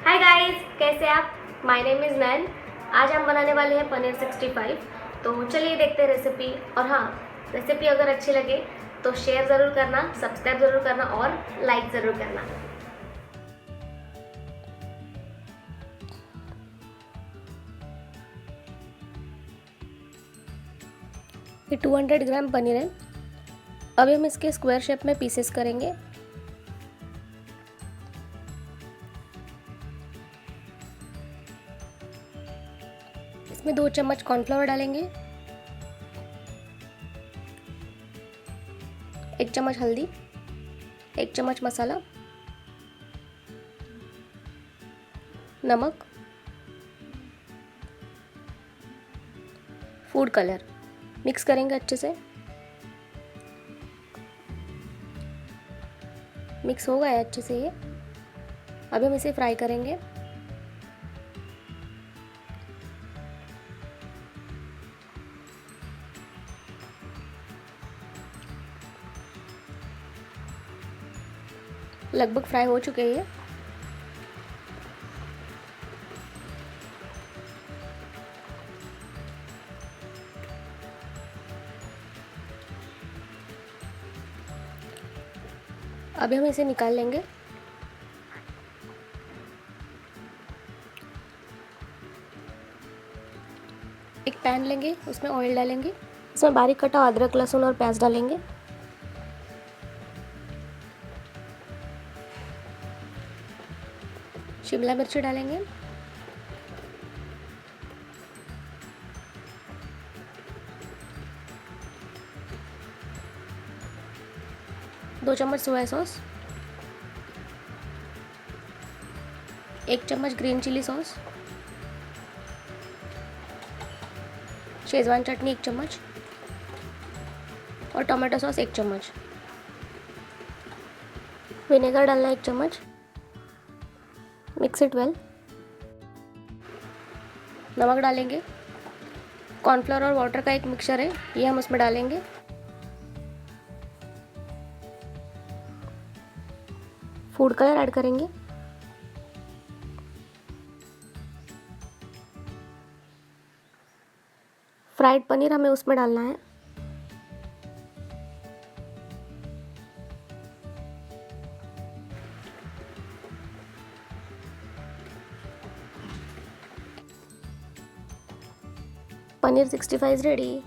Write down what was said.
Hi guys, कैसे आप। My name is नैन। आज हम बनाने वाले हैं पनीर 65। तो चलिए देखते हैं रेसिपी। और हाँ, रेसिपी अगर अच्छी लगे तो शेयर ज़रूर करना, सब्सक्राइब ज़रूर करना और लाइक ज़रूर करना। ये 200 ग्राम पनीर है। अभी हम इसके स्क्वायर शेप में पीसेस करेंगे। इसमें 2 चम्मच कॉर्नफ्लोर डालेंगे, 1 चम्मच हल्दी, 1 चम्मच मसाला, नमक, फूड कलर। मिक्स करेंगे अच्छे से। मिक्स हो गया है अच्छे से ये। अभी हम इसे फ्राई करेंगे। लगभग फ्राई हो चुके हैं ये। अभी हम इसे निकाल लेंगे। एक पैन लेंगे, उसमें ऑयल डालेंगे। इसमें बारीक कटा अदरक, लहसुन और प्याज डालेंगे। शिमला मिर्च डालेंगे। दो चम्मच सोया सॉस, 1 चम्मच ग्रीन चिली सॉस, शेजवान चटनी 1 चम्मच और टमाटो सॉस 1 चम्मच। विनेगर डालना 1 चम्मच। Mix it well. नमक डालेंगे। कॉर्नफ्लोर और वाटर का एक मिक्सचर है, ये हम उसमें डालेंगे। फूड कलर ऐड करेंगे। फ्राइड पनीर हमें उसमें डालना है। Paneer 65 is ready.